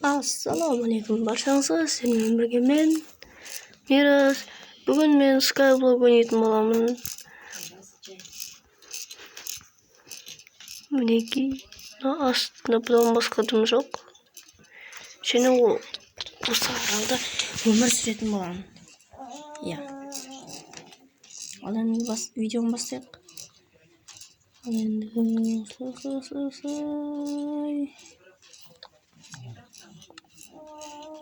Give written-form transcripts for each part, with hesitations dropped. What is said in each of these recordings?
Assalamualaikum barchаңызға, сенімен бірге мен Мирас. Бүгін мен Skyblock ойнайтын боламын. Мінекей, астында бұдан басқа дым жоқ. Және ол осы аралда өмір сүретін боламын. Иә. Ал енді видеоны бастайық. Ал енді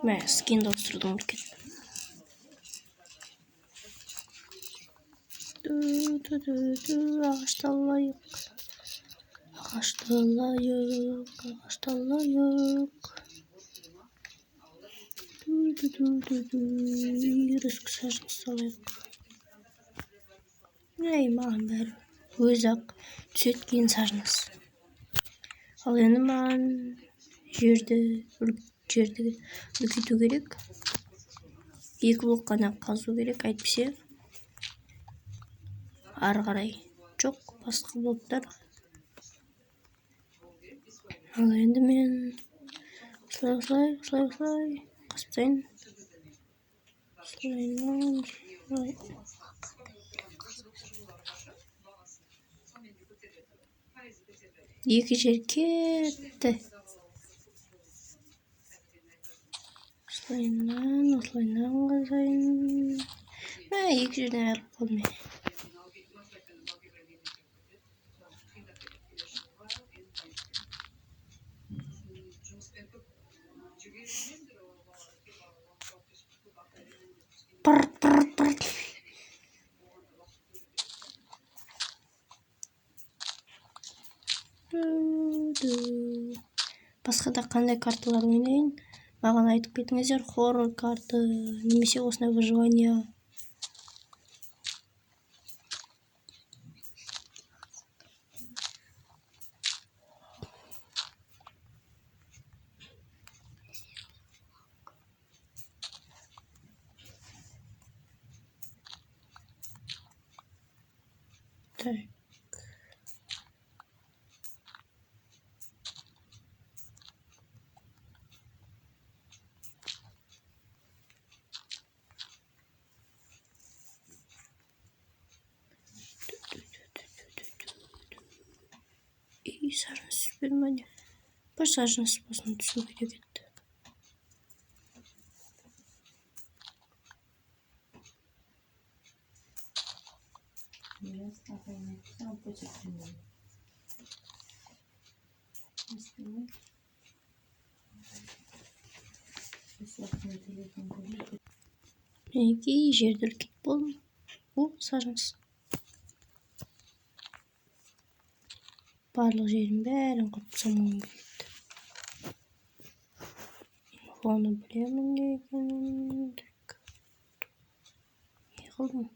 Мә, скинді ауыстырдым үлкен. Ағашты алайық. Үйрескі сажын салайық. Ей, маған бәрі өз-ақ түсет кейін сажыныз. Ал енді маған жерді үлкейту керек. 2 блок қана қазу керек, әйтпесе ары қарай жоқ басқа блоктар. Ал енді мен осылай қаспайын. Екі жер кетті. Осылайынан қазайын. Екі жерден айырылып қалдым. Басқа да қандай карталар ойнайын, маған айтып кетіңіздер. Хоррор карты немесе осындай выживание. Так. И саженец бермеді. Бір саженец болсын түсу керек еді. Мінекей жерді үлкейт болдым. Ол саженец. Барлық жерін бәрін қырып тастамауым керек. Оны білемін деген. Не қылдым?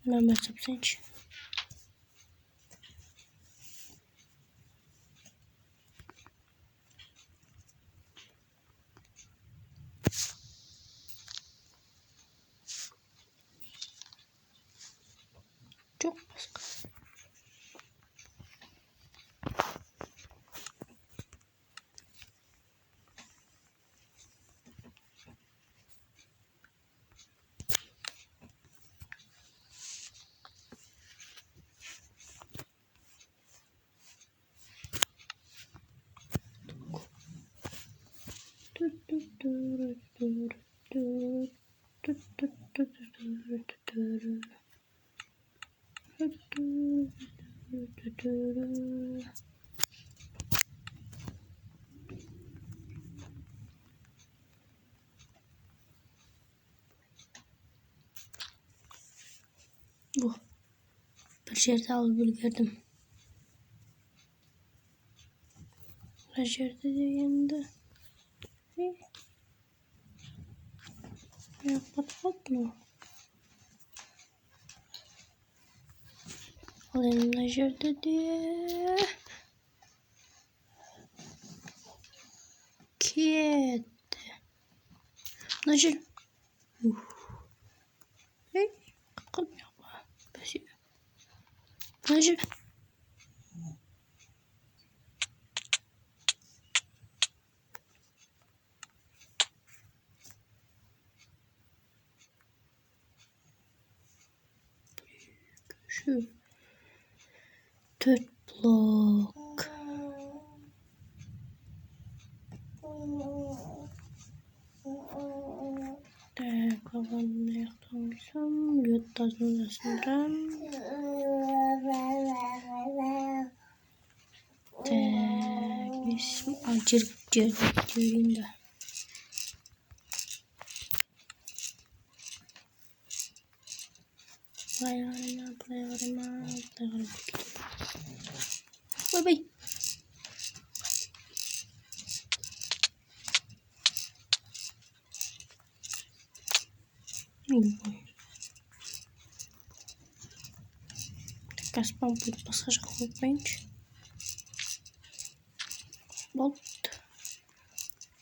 Нөмір тапсайыншы. Жоқ басқа. Bu. Bir жерді алып үлгердім. Bir жерді дегенді. Подход, ну. Ал енді мына жерді де кетті. Мына жер. Ей, қылмай ма? Спасибо. Мына жер. Şu 4 blok. Kalan ne yaptıysam yurttasın arasından. Biz acırık diyorum da. Bye bye. Kaspam будет пассажир bench. Болт.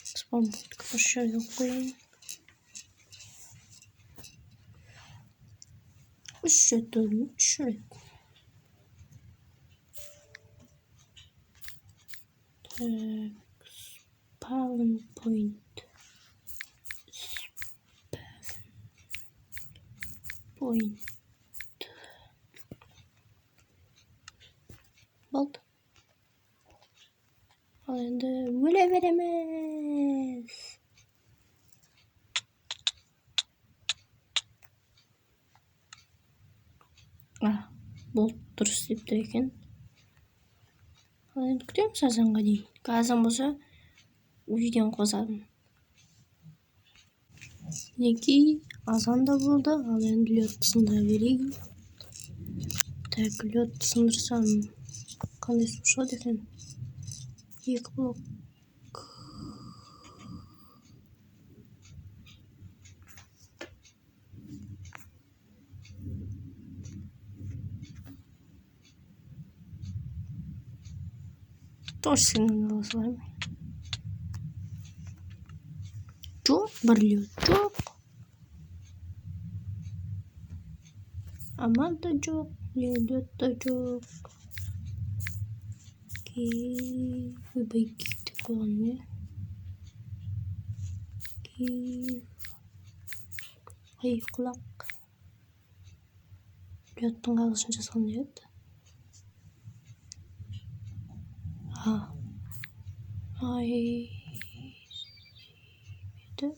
Спам будет пассажир bench. Şuraya. Spawn point. Bolt. Alında böyle veremez. Bolt dürüst deyken. Alında күтемін азанға дейін. Азан болса видеоны қосамын. Мінекей азан да болды. Ал енді лёттысын да берейін. Так, лётты сындырсам қандай су шығады екен? 2 блок. Тоже сигнал с вами. Çok bir çok. Ama da çok. Liyot da çok. Ki baik tekonnya. Ki hayır kulak. Liyot'un alışınca sanıyor. Ha. Ay. Bir de.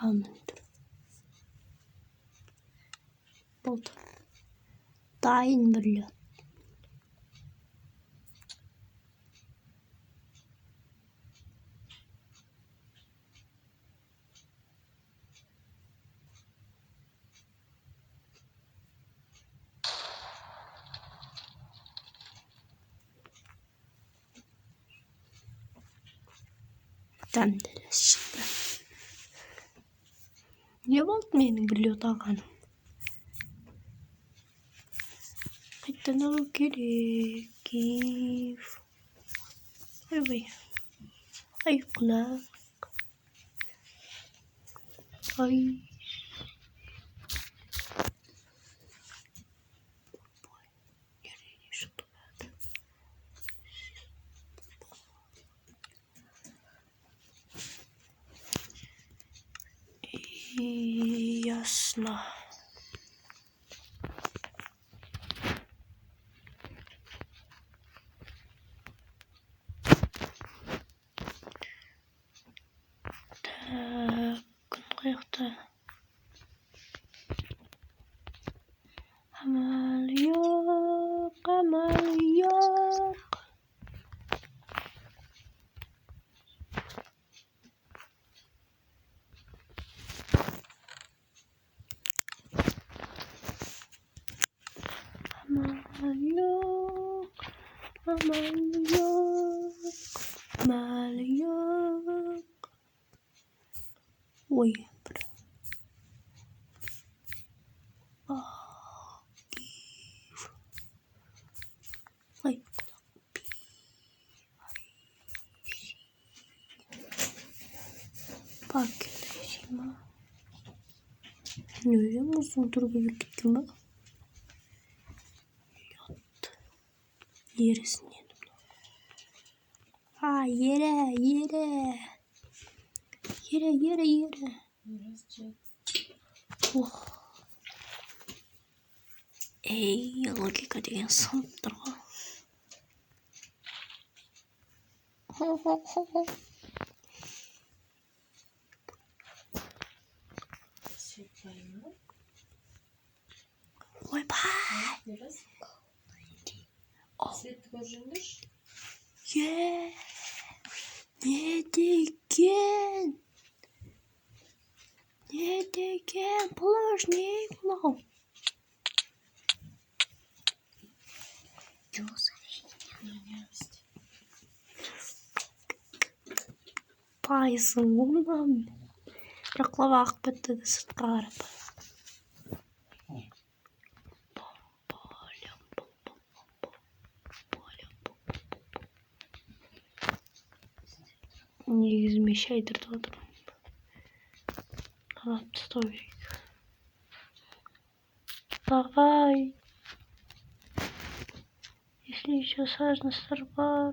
Almındır. Oldu. Daha indiriliyor. Dendiriz şimdi. Niye bakmayın gülüyor Hakan? Hatta ne olur gerek? Ay. Ay kulak. Ay. Ясно. Так, қаяқта? Амал жоқ, амал жоқ. Amal yok, amal yok, amal yok. Oy. Ay. Bak şimdi. Görüyor musun? Dur bir gittim bak. Yeresin yedim. Ha yere. Yere. Oh. Ey logika деген сынып тұр ғой. Ойбай. Свет көрдіңдер? Не деген плажник мынау. Пайсың оннан. Бірақ лава ағып кетті де сыртқа қарап. Негізі мен шай тұртып отырмын. Алып тастау керек. Ағай. Если еще сажностар бар.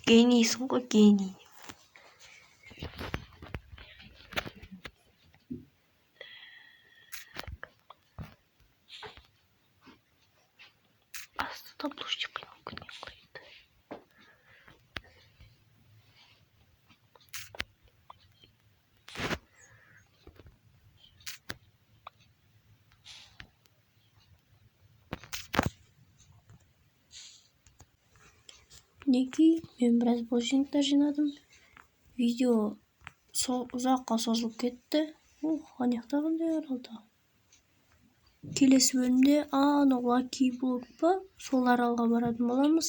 Генийсің ғой, гений. Астыда блушчик қиналып кеткен қойды. Мінекей, мен біраз булшингтер жинадым. Видео ұзаққа созылып кетті. Анаяқта қандай аралда? Келесі бөлімде Лаки блок па? Сол аралға баратын боламыз.